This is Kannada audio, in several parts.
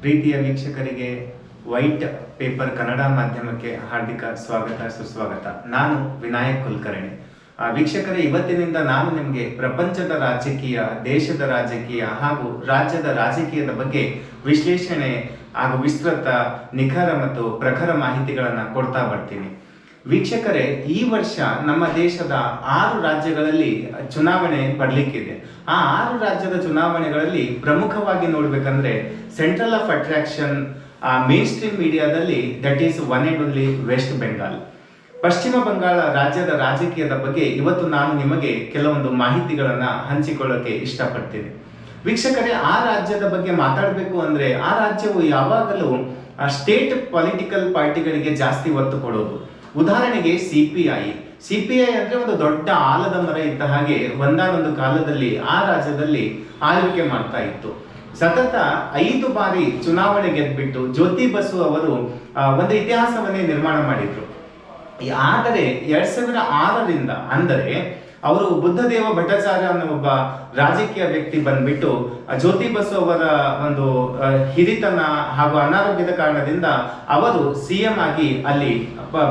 ಪ್ರೀತಿಯ ವೀಕ್ಷಕರಿಗೆ ವೈಟ್ ಪೇಪರ್ ಕನ್ನಡ ಮಾಧ್ಯಮಕ್ಕೆ ಹಾರ್ದಿಕ ಸ್ವಾಗತ ಸುಸ್ವಾಗತ. ನಾನು ವಿನಾಯಕ್ ಕುಲಕರ್ಣಿ. ವೀಕ್ಷಕರೇ, ಇವತ್ತಿನಿಂದ ನಾನು ನಿಮಗೆ ಪ್ರಪಂಚದ ರಾಜಕೀಯ, ದೇಶದ ರಾಜಕೀಯ ಹಾಗೂ ರಾಜ್ಯದ ರಾಜಕೀಯದ ಬಗ್ಗೆ ವಿಶ್ಲೇಷಣೆ ಹಾಗೂ ವಿಸ್ತೃತ, ನಿಖರ ಮತ್ತು ಪ್ರಖರ ಮಾಹಿತಿಗಳನ್ನು ಕೊಡ್ತಾ ಬರ್ತೀನಿ. ವೀಕ್ಷಕರೇ, ಈ ವರ್ಷ ನಮ್ಮ ದೇಶದ 6 ರಾಜ್ಯಗಳಲ್ಲಿ ಚುನಾವಣೆ ಬರಲಿಕ್ಕಿದೆ. ಆ 6 ರಾಜ್ಯದ ಚುನಾವಣೆಗಳಲ್ಲಿ ಪ್ರಮುಖವಾಗಿ ನೋಡ್ಬೇಕಂದ್ರೆ central of attraction mainstream ಮೀಡಿಯಾದಲ್ಲಿ that is one and only West Bengal. Paschim Bangala ರಾಜ್ಯದ ರಾಜಕೀಯದ ಬಗ್ಗೆ ಇವತ್ತು ನಾನು ನಿಮಗೆ ಕೆಲವೊಂದು ಮಾಹಿತಿಗಳನ್ನ ಹಂಚಿಕೊಳ್ಳೋಕೆ ಇಷ್ಟಪಡ್ತೀನಿ. ವೀಕ್ಷಕರೇ, ಆ ರಾಜ್ಯದ ಬಗ್ಗೆ ಮಾತಾಡಬೇಕು ಅಂದ್ರೆ ಆ ರಾಜ್ಯವು ಯಾವಾಗಲೂ ಸ್ಟೇಟ್ ಪೊಲಿಟಿಕಲ್ ಪಾರ್ಟಿಗಳಿಗೆ ಜಾಸ್ತಿ ಒತ್ತು ಕೊಡೋದು. ಉದಾಹರಣೆಗೆ ಸಿಪಿಐ ಅಂದ್ರೆ ಒಂದು ದೊಡ್ಡ ಆಲದ ಮರ ಇದ್ದ ಹಾಗೆ ಒಂದಾನೊಂದು ಕಾಲದಲ್ಲಿ ಆ ರಾಜ್ಯದಲ್ಲಿ ಆಳ್ವಿಕೆ ಮಾಡ್ತಾ ಇತ್ತು. ಸತತ 5 ಬಾರಿ ಚುನಾವಣೆ ಗೆದ್ಬಿಟ್ಟು ಜ್ಯೋತಿ ಬಸು ಅವರು ಒಂದು ಇತಿಹಾಸವನ್ನೇ ನಿರ್ಮಾಣ ಮಾಡಿದ್ರು. ಆದರೆ 2006ರಿಂದ ಅಂದರೆ ಅವರು ಬುದ್ಧದೇವ ಭಟ್ಟಾಚಾರ್ಯ ಅನ್ನೋ ಒಬ್ಬ ರಾಜಕೀಯ ವ್ಯಕ್ತಿ ಬಂದ್ಬಿಟ್ಟು ಜ್ಯೋತಿ ಬಸು ಅವರ ಒಂದು ಹಿರಿತನ ಹಾಗೂ ಅನಾರೋಗ್ಯದ ಕಾರಣದಿಂದ ಅವರು ಸಿಎಂ ಆಗಿ ಅಲ್ಲಿ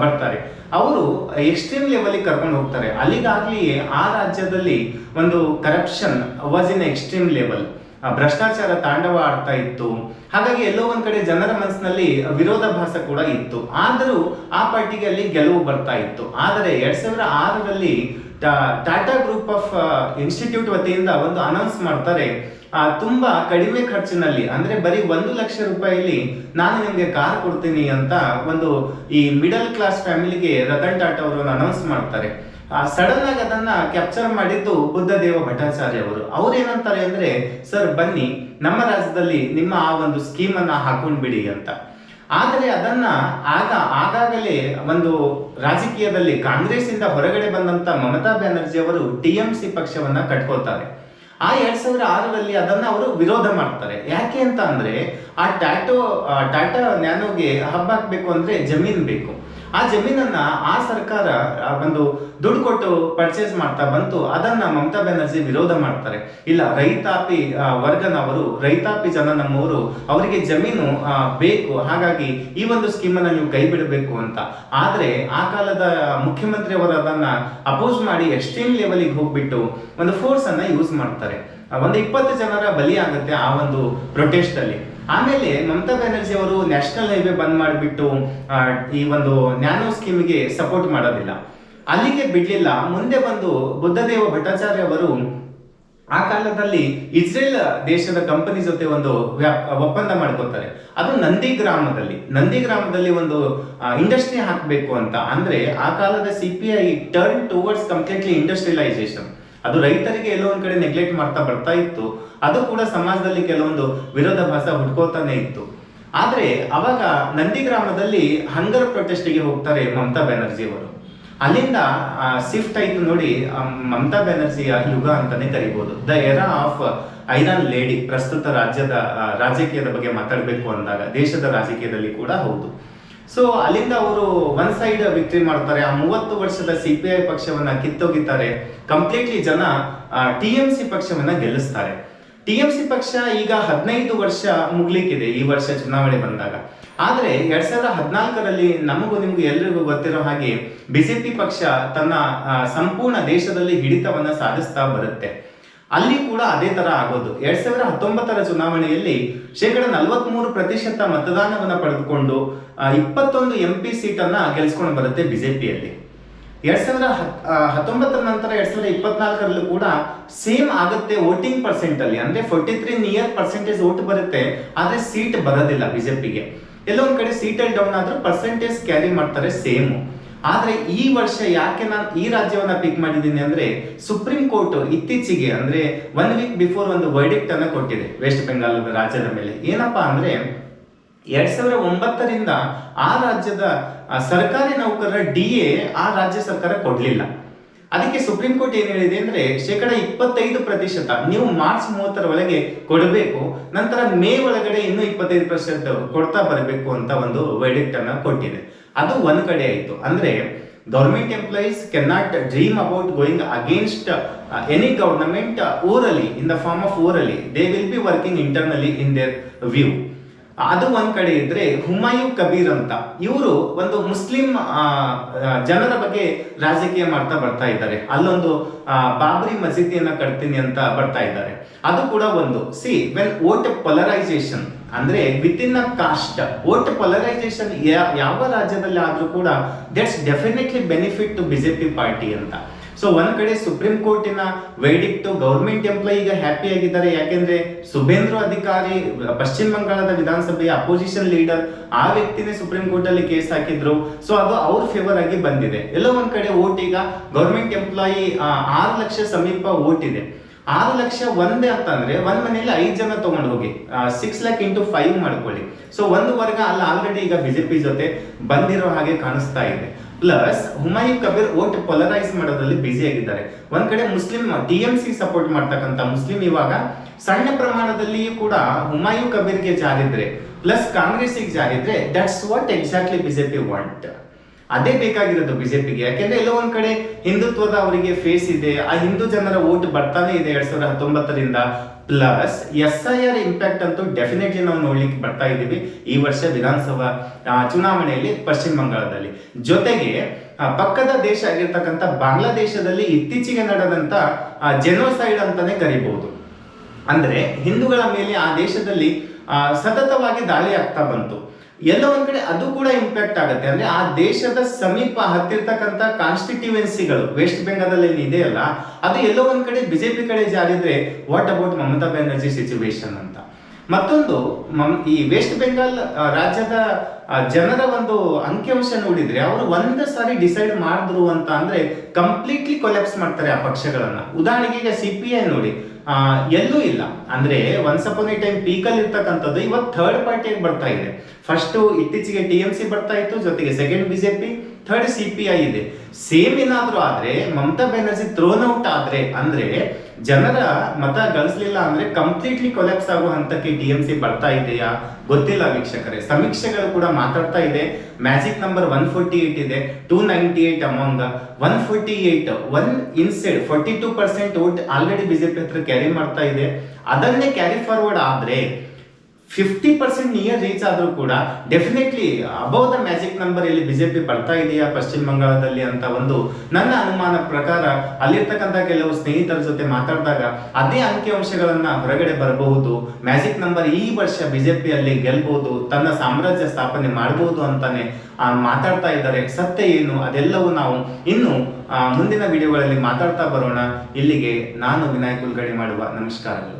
ಬರ್ತಾರೆ. ಅವರು ಎಕ್ಸ್ಟ್ರೀಮ್ ಲೆವೆಲ್ ಕರ್ಕೊಂಡು ಹೋಗ್ತಾರೆ. ಅಲ್ಲಿಗಾಗ್ಲಿಯೇ ಆ ರಾಜ್ಯದಲ್ಲಿ ಒಂದು corruption was in extreme level, ಭ್ರಷ್ಟಾಚಾರ ತಾಂಡವ ಆಡ್ತಾ ಇತ್ತು. ಹಾಗಾಗಿ ಎಲ್ಲೋ ಒಂದ್ ಕಡೆ ಜನರ ಮನಸ್ಸಿನಲ್ಲಿ ವಿರೋಧಾಭಾಸ ಕೂಡ ಇತ್ತು. ಆದರೂ ಆ ಪಾರ್ಟಿಗೆ ಅಲ್ಲಿ ಗೆಲುವು ಬರ್ತಾ ಇತ್ತು. ಆದರೆ 2006ರಲ್ಲಿ ಟಾಟಾ ಗ್ರೂಪ್ ಆಫ್ ಇನ್ಸ್ಟಿಟ್ಯೂಟ್ ವತಿಯಿಂದ ಒಂದು ಅನೌನ್ಸ್ ಮಾಡ್ತಾರೆ, ತುಂಬಾ ಕಡಿಮೆ ಖರ್ಚಿನಲ್ಲಿ ಅಂದ್ರೆ ಬರೀ 1 ಲಕ್ಷ ರೂಪಾಯಿಲಿ ನಾನು ನಿಮ್ಗೆ ಕಾರ್ ಕೊಡ್ತೀನಿ ಅಂತ ಒಂದು ಈ ಮಿಡಲ್ ಕ್ಲಾಸ್ ಫ್ಯಾಮಿಲಿಗೆ ರತನ್ ಟಾಟಾ ಅವರು ಅನೌನ್ಸ್ ಮಾಡ್ತಾರೆ. ಸಡನ್ ಆಗಿ ಅದನ್ನ ಕ್ಯಾಪ್ಚರ್ ಮಾಡಿದ್ದು ಬುದ್ಧದೇವ ಭಟ್ಟಾಚಾರ್ಯ ಅವರು. ಅವ್ರೇನಂತಾರೆ ಅಂದ್ರೆ, ಸರ್ ಬನ್ನಿ ನಮ್ಮ ರಾಜ್ಯದಲ್ಲಿ ನಿಮ್ಮ ಆ ಒಂದು ಸ್ಕೀಮ್ ಅನ್ನ ಹಾಕೊಂಡ್ ಬಿಡಿ ಅಂತ. ಆದರೆ ಅದನ್ನ ಆಗಾಗಲೇ ಒಂದು ರಾಜಕೀಯದಲ್ಲಿ ಕಾಂಗ್ರೆಸ್ ಇಂದ ಹೊರಗಡೆ ಬಂದಂತ ಮಮತಾ ಬ್ಯಾನರ್ಜಿ ಅವರು ಟಿಎಂಸಿ ಪಕ್ಷವನ್ನ ಕಟ್ಕೋತಾರೆ. ಆ 2006ರಲ್ಲಿ ಅದನ್ನ ಅವರು ವಿರೋಧ ಮಾಡ್ತಾರೆ. ಯಾಕೆ ಅಂತ ಅಂದ್ರೆ ಆ ಟಾಟಾ ನ್ಯಾನೋಗೆ ಹಬ್ ಹಾಕ್ಬೇಕು ಅಂದ್ರೆ ಜಮೀನ್ ಬೇಕು. ಆ ಜಮೀನನ್ನ ಆ ಸರ್ಕಾರ ಒಂದು ದುಡ್ಡು ಕೊಟ್ಟು ಪರ್ಚೇಸ್ ಮಾಡ್ತಾ ಬಂತು. ಅದನ್ನ ಮಮತಾ ಬ್ಯಾನರ್ಜಿ ವಿರೋಧ ಮಾಡ್ತಾರೆ. ಇಲ್ಲ, ರೈತಾಪಿ ವರ್ಗನವರು, ರೈತಾಪಿ ಜನ ನಮ್ಮವರು, ಅವರಿಗೆ ಜಮೀನು ಬೇಕು, ಹಾಗಾಗಿ ಈ ಒಂದು ಸ್ಕೀಮ್ ಅನ್ನ ನೀವು ಕೈ ಬಿಡಬೇಕು ಅಂತ. ಆದ್ರೆ ಆ ಕಾಲದ ಮುಖ್ಯಮಂತ್ರಿ ಅವರು ಅದನ್ನ ಅಪೋಸ್ ಮಾಡಿ ಎಕ್ಸ್ಟ್ರೀಮ್ ಲೆವೆಲ್ಗೆ ಹೋಗ್ಬಿಟ್ಟು ಒಂದು ಫೋರ್ಸ್ ಅನ್ನ ಯೂಸ್ ಮಾಡ್ತಾರೆ. ಒಂದು 20 ಜನರ ಬಲಿ ಆಗುತ್ತೆ ಆ ಒಂದು ಪ್ರೊಟೆಸ್ಟ್ ಅಲ್ಲಿ. ಆಮೇಲೆ ಮಮತಾ ಬ್ಯಾನರ್ಜಿ ಅವರು ನ್ಯಾಷನಲ್ ಹೈವೇ ಬಂದ್ ಮಾಡಿಬಿಟ್ಟು ಈ ಒಂದು ನ್ಯಾನೋ ಸ್ಕೀಮ್ಗೆ ಸಪೋರ್ಟ್ ಮಾಡೋದಿಲ್ಲ. ಅಲ್ಲಿಗೆ ಬಿಡ್ಲಿಲ್ಲ. ಮುಂದೆ ಬಂದು ಬುದ್ಧದೇವ ಭಟ್ಟಾಚಾರ್ಯ ಅವರು ಆ ಕಾಲದಲ್ಲಿ ಇಸ್ರೇಲ್ ದೇಶದ ಕಂಪನಿ ಜೊತೆ ಒಂದು ಒಪ್ಪಂದ ಮಾಡ್ಕೋತಾರೆ. ಅದು ನಂದಿಗ್ರಾಮದಲ್ಲಿ ಒಂದು ಇಂಡಸ್ಟ್ರಿ ಹಾಕಬೇಕು ಅಂತ. ಅಂದ್ರೆ ಆ ಕಾಲದ CPI turn towards completely industrialisation. ಅದು ರೈತರಿಗೆ ಎಲ್ಲೋ ಒಂದ್ ಕಡೆ ನೆಗ್ಲೆಕ್ಟ್ ಮಾಡ್ತಾ ಬರ್ತಾ ಇತ್ತು. ಅದು ಕೂಡ ಸಮಾಜದಲ್ಲಿ ಕೆಲವೊಂದು ವಿರೋಧಾಭಾಸ ಹುಡ್ಕೋತಾನೆ ಇತ್ತು. ಆದ್ರೆ ಅವಾಗ ನಂದಿಗ್ರಾಮದಲ್ಲಿ ಹಂಗರ್ ಪ್ರೊಟೆಸ್ಟ್ಗೆ ಹೋಗ್ತಾರೆ ಮಮತಾ ಬ್ಯಾನರ್ಜಿ ಅವರು. ಅಲ್ಲಿಂದ ಶಿಫ್ಟ್ ಆಯ್ತು ನೋಡಿ, ಮಮತಾ ಬ್ಯಾನರ್ಜಿಯ ಯುಗ ಅಂತಾನೆ ಕರಿಬಹುದು. The era of iron lady. ಪ್ರಸ್ತುತ ರಾಜ್ಯದ ರಾಜಕೀಯದ ಬಗ್ಗೆ ಮಾತಾಡಬೇಕು ಅಂದಾಗ ದೇಶದ ರಾಜಕೀಯದಲ್ಲಿ ಕೂಡ ಹೌದು. ಸೊ ಅಲ್ಲಿಂದ ಅವರು ಒನ್ ಸೈಡ್ ವಿಕ್ಟ್ರಿ ಮಾಡ್ತಾರೆ. ಆ 30 ವರ್ಷದ ಸಿಪಿಐ ಪಕ್ಷವನ್ನ ಕಿತ್ತೋಗಿತಾರೆ. ಕಂಪ್ಲೀಟ್ಲಿ ಜನ ಟಿಎಂಸಿ ಪಕ್ಷವನ್ನ ಗೆಲ್ಲಿಸ್ತಾರೆ. ಟಿಎಂಸಿ ಪಕ್ಷ ಈಗ 15 ವರ್ಷ ಮುಗ್ಲಿಕ್ಕಿದೆ ಈ ವರ್ಷ ಚುನಾವಣೆ ಬಂದಾಗ. ಆದ್ರೆ 2014ರಲ್ಲಿ ನಮಗೂ ನಿಮ್ಗೂ ಎಲ್ರಿಗೂ ಗೊತ್ತಿರೋ ಹಾಗೆ ಬಿಜೆಪಿ ಪಕ್ಷ ತನ್ನ ಸಂಪೂರ್ಣ ದೇಶದಲ್ಲಿ ಹಿಡಿತವನ್ನ ಸಾಧಿಸ್ತಾ ಬರುತ್ತೆ. ಅಲ್ಲಿ ಕೂಡ ಅದೇ ತರ ಆಗೋದು. 2019ರ ಚುನಾವಣೆಯಲ್ಲಿ 43% ಮತದಾನವನ್ನ ಪಡೆದುಕೊಂಡು 21 MP ಸೀಟನ್ನ ಗೆಲ್ಸ್ಕೊಂಡು ಬರುತ್ತೆ ಬಿಜೆಪಿಯಲ್ಲಿ. 2019 ನಂತರ 2024ರಲ್ಲೂ ಕೂಡ ಸೇಮ್ ಆಗುತ್ತೆ. ವೋಟಿಂಗ್ ಪರ್ಸೆಂಟ್ ಅಲ್ಲಿ ಅಂದ್ರೆ 43% ವೋಟ್ ಬರುತ್ತೆ, ಆದ್ರೆ ಸೀಟ್ ಬರೋದಿಲ್ಲ ಬಿಜೆಪಿಗೆ. ಎಲ್ಲೋ ಒಂದ್ ಕಡೆ ಸೀಟಲ್ಲಿ ಡೌನ್ ಆದ್ರೂ ಪರ್ಸೆಂಟೇಜ್ ಕ್ಯಾರಿ ಮಾಡ್ತಾರೆ ಸೇಮ್. ಆದ್ರೆ ಈ ವರ್ಷ ಯಾಕೆ ನಾನು ಈ ರಾಜ್ಯವನ್ನ ಪಿಕ್ ಮಾಡಿದ್ದೀನಿ ಅಂದ್ರೆ, ಸುಪ್ರೀಂ ಕೋರ್ಟ್ ಇತ್ತೀಚೆಗೆ ಅಂದ್ರೆ 1 ವೀಕ್ ಬಿಫೋರ್ ಒಂದು ವರ್ಡಿಕ್ಟ್ ಅನ್ನ ಕೊಟ್ಟಿದೆ ವೆಸ್ಟ್ ಬೆಂಗಾಲ್ ರಾಜ್ಯದ ಮೇಲೆ. ಏನಪ್ಪಾ ಅಂದ್ರೆ 2009ರಿಂದ ಆ ರಾಜ್ಯದ ಸರ್ಕಾರಿ ನೌಕರರ DA ಆ ರಾಜ್ಯ ಸರ್ಕಾರ ಕೊಡ್ಲಿಲ್ಲ. ಅದಕ್ಕೆ ಸುಪ್ರೀಂ ಕೋರ್ಟ್ ಏನ್ ಹೇಳಿದೆ ಅಂದ್ರೆ 25% ನೀವು ಮಾರ್ಚ್ 30ರ ಒಳಗೆ ಕೊಡಬೇಕು, ನಂತರ ಮೇ ಒಳಗಡೆ ಇನ್ನೂ 25% ಕೊಡ್ತಾ ಬರಬೇಕು ಅಂತ ಒಂದು ವರ್ಡಿಕ್ಟ್ ಅನ್ನ ಕೊಟ್ಟಿದೆ. ಅದು ಒಂದ್ ಕಡೆ ಆಯ್ತು. ಅಂದ್ರೆ government employees can not dream about going against any government orally, in the form of orally. They will be working internally in their view. ಅದು ಒಂದ್ ಕಡೆ ಇದ್ರೆ ಹುಮಾಯು ಕಬೀರ್ ಅಂತ ಇವರು ಒಂದು ಮುಸ್ಲಿಂ ಜನರ ಬಗ್ಗೆ ರಾಜಕೀಯ ಮಾಡ್ತಾ ಬರ್ತಾ ಇದ್ದಾರೆ. ಅಲ್ಲೊಂದು ಬಾಬರಿ ಮಸೀದಿಯನ್ನ ಕಟ್ತೀನಿ ಅಂತ ಬರ್ತಾ ಇದ್ದಾರೆ. ಅದು ಕೂಡ ಒಂದು ವೆನ್ ವೋಟ್ ಪೊಲರೈಸೇಷನ್ ಅಂದ್ರೆ with in a caste vote polarisation ಯಾವ ರಾಜ್ಯದಲ್ಲಿ ಆದ್ರೂ ಕೂಡ that's definitely benefit to BJP party ಅಂತ. ಸೊ ಒಂದ್ ಕಡೆ ಸುಪ್ರೀಂ ಕೋರ್ಟಿನ ವೇಡಿಕ್ಟ್ ಗೌರ್ಮೆಂಟ್ ಎಂಪ್ಲಾಯಿ ಈಗ ಹ್ಯಾಪಿ ಆಗಿದ್ದಾರೆ. ಯಾಕೆಂದ್ರೆ ಸುಬೇಂದ್ರ ಅಧಿಕಾರಿ ಪಶ್ಚಿಮ ಬಂಗಾಳದ ವಿಧಾನಸಭೆಯ ಅಪೋಸಿಷನ್ ಲೀಡರ್, ಆ ವ್ಯಕ್ತಿನೇ ಸುಪ್ರೀಂ ಕೋರ್ಟ್ ಅಲ್ಲಿ ಕೇಸ್ ಹಾಕಿದ್ರು. ಸೊ ಅದು ಅವ್ರ ಫೇವರ್ ಆಗಿ ಬಂದಿದೆ. ಎಲ್ಲೋ ಒಂದ್ ಕಡೆ ವೋಟ್ ಈಗ ಗೌರ್ಮೆಂಟ್ ಎಂಪ್ಲಾಯಿ 6 ಲಕ್ಷ ಸಮೀಪ ವೋಟ್ ಇದೆ. 6 ಲಕ್ಷ ಒಂದೇ ಅಂತಂದ್ರೆ ಒಂದ್ ಮನೆಯಲ್ಲಿ 5 ಜನ ತಗೊಂಡು ಹೋಗಿ 6 lakh into 5 ಮಾಡ್ಕೊಳ್ಳಿ. ಸೊ ಒಂದು ವರ್ಗ ಅಲ್ಲ ಆಲ್ರೆಡಿ ಈಗ ಬಿಜೆಪಿ ಜೊತೆ ಬಂದಿರೋ ಹಾಗೆ ಕಾಣಿಸ್ತಾ ಇದೆ. Plus Humayun Kabir vote polarise ಮಾಡೋದ್ರಲ್ಲಿ ಬಿಸಿ ಆಗಿದ್ದಾರೆ. ಒಂದ್ ಕಡೆ ಮುಸ್ಲಿಂ ಟಿಎಂಸಿ ಸಪೋರ್ಟ್ ಮಾಡ್ತಕ್ಕಂಥ ಮುಸ್ಲಿಂ ಇವಾಗ ಸಣ್ಣ ಪ್ರಮಾಣದಲ್ಲಿಯೂ ಕೂಡ ಹುಮಾಯು ಕಬೀರ್ಗೆ ಜಾರಿದ್ರೆ ಪ್ಲಸ್ ಕಾಂಗ್ರೆಸ್ಗೆ ಜಾರಿದ್ರೆ that's what exactly BJP want. ಅದೇ ಬೇಕಾಗಿರೋದು ಬಿಜೆಪಿಗೆ. ಯಾಕೆಂದ್ರೆ ಎಲ್ಲೋ ಒಂದ್ ಕಡೆ ಹಿಂದುತ್ವದ ಅವರಿಗೆ ಫೇಸ್ ಇದೆ, ಆ ಹಿಂದೂ ಜನರ ವೋಟ್ ಬರ್ತಾನೆ ಇದೆ 2019ರಿಂದ. ಪ್ಲಸ್ SIR ಇಂಪ್ಯಾಕ್ಟ್ ಅಂತೂ ಡೆಫಿನೆಟ್ಲಿ ನಾವು ನೋಡ್ಲಿಕ್ಕೆ ಬರ್ತಾ ಇದ್ದೀವಿ ಈ ವರ್ಷ ವಿಧಾನಸಭಾ ಚುನಾವಣೆಯಲ್ಲಿ ಪಶ್ಚಿಮ ಬಂಗಾಳದಲ್ಲಿ. ಜೊತೆಗೆ ಪಕ್ಕದ ದೇಶ ಆಗಿರ್ತಕ್ಕಂಥ ಬಾಂಗ್ಲಾದೇಶದಲ್ಲಿ ಇತ್ತೀಚೆಗೆ ನಡೆದಂತ ಜೆನೋಸೈಡ್ ಅಂತಾನೆ ಕರಿಬಹುದು. ಅಂದ್ರೆ ಹಿಂದೂಗಳ ಮೇಲೆ ಆ ದೇಶದಲ್ಲಿ ಸತತವಾಗಿ ದಾಳಿ ಆಗ್ತಾ ಬಂತು. ಎಲ್ಲ ಒಂದ್ ಕಡೆ ಅದು ಕೂಡ ಇಂಪ್ಯಾಕ್ಟ್ ಆಗುತ್ತೆ. ಅಂದ್ರೆ ಆ ದೇಶದ ಸಮೀಪ ಹತ್ತಿರ್ತಕ್ಕಂಥ ಕಾನ್ಸ್ಟಿಟ್ಯೂಯೆನ್ಸಿಗಳು ವೆಸ್ಟ್ ಬೆಂಗಾಲಲ್ಲಿ ಇದೆಯಲ್ಲ, ಅದು ಎಲ್ಲೋ ಒಂದ್ ಕಡೆ ಬಿಜೆಪಿ ಕಡೆ ಜಾರಿದ್ರೆ what about Mamata Banerjee situation ಅಂತ. ಮತ್ತೊಂದು ಈ ವೆಸ್ಟ್ ಬೆಂಗಾಲ್ ರಾಜ್ಯದ ಜನರ ಒಂದು ಅಂಕಿಅಂಶ ನೋಡಿದ್ರೆ ಅವರು ಒಂದು ಸಾರಿ ಡಿಸೈಡ್ ಮಾಡಿದ್ರು ಅಂತ ಅಂದ್ರೆ ಕಂಪ್ಲೀಟ್ಲಿ ಕೊಲ್ಯಾಪ್ಸ್ ಮಾಡ್ತಾರೆ ಆ ಪಕ್ಷಗಳನ್ನ. ಉದಾಹರಣೆಗೆ ಈಗ CPI ನೋಡಿ, ಎಲ್ಲೂ ಇಲ್ಲ. ಅಂದ್ರೆ ಒನ್ಸ್ ಅಪಾನ್ ಎ ಟೈಮ್ ಪೀಕಲ್ಲಿ ಇರ್ತಕ್ಕಂಥದ್ದು ಇವತ್ತು ಥರ್ಡ್ ಪಾರ್ಟಿಯಾಗಿ ಬರ್ತಾ ಇದೆ. ಫಸ್ಟ್ ಇತ್ತೀಚೆಗೆ TMC ಬರ್ತಾ ಇತ್ತು, ಜೊತೆಗೆ ಸೆಕೆಂಡ್ ಬಿಜೆಪಿ, ಥರ್ಡ್ CPI ಇದೆ. ಸೇಮ್ ಏನಾದ್ರೂ ಆದ್ರೆ ಮಮತಾ ಬ್ಯಾನರ್ಜಿ ಥ್ರೋನ್ ಔಟ್ ಆದ್ರೆ ಅಂದ್ರೆ ಜನರ ಮತ ಗಳಿಸಲಿಲ್ಲ ಅಂದ್ರೆ ಕಂಪ್ಲೀಟ್ಲಿ ಕೊಲ್ಯಾಪ್ಸ್ ಆಗೋ ಹಂತಕ್ಕೆ TMC ಬರ್ತಾ ಇದೆಯಾ ಗೊತ್ತಿಲ್ಲ ವೀಕ್ಷಕರೇ. ಸಮೀಕ್ಷೆಗಳು ಕೂಡ ಮಾತಾಡ್ತಾ ಇದೆ. ಮ್ಯಾಜಿಕ್ ನಂಬರ್ 148 ಇದೆ, 298 among 148 one inside 42% vote already BJP ಹತ್ರ ಕ್ಯಾರಿ ಮಾಡ್ತಾ ಇದೆ. ಅದನ್ನೇ ಕ್ಯಾರಿ ಫಾರ್ವರ್ಡ್ ಆದ್ರೆ 50% ನಿಯರ್ ರೀಚ್ ಆದ್ರೂ ಕೂಡ definitely above the magic number ಇಲ್ಲಿ ಬಿಜೆಪಿ ಬರ್ತಾ ಇದೆಯಾ ಪಶ್ಚಿಮ ಬಂಗಾಳದಲ್ಲಿ ಅಂತ ಒಂದು ನನ್ನ ಅನುಮಾನ ಪ್ರಕಾರ ಅಲ್ಲಿರ್ತಕ್ಕಂಥ ಕೆಲವು ಸ್ನೇಹಿತರ ಜೊತೆ ಮಾತಾಡಿದಾಗ ಅದೇ ಅಂಕಿಅಂಶಗಳನ್ನ ಹೊರಗಡೆ ಬರಬಹುದು. ಮ್ಯಾಜಿಕ್ ನಂಬರ್ ಈ ವರ್ಷ ಬಿಜೆಪಿಯಲ್ಲಿ ಗೆಲ್ಬಹುದು, ತನ್ನ ಸಾಮ್ರಾಜ್ಯ ಸ್ಥಾಪನೆ ಮಾಡಬಹುದು ಅಂತಾನೆ ಮಾತಾಡ್ತಾ ಇದ್ದಾರೆ. ಸತ್ಯ ಏನು ಅದೆಲ್ಲವೂ ನಾವು ಇನ್ನು ಮುಂದಿನ ವಿಡಿಯೋಗಳಲ್ಲಿ ಮಾತಾಡ್ತಾ ಬರೋಣ. ಇಲ್ಲಿಗೆ ನಾನು ವಿನಾಯಕ್ ಕುಲಕರ್ಣಿ ಮಾಡುವ ನಮಸ್ಕಾರಗಳು.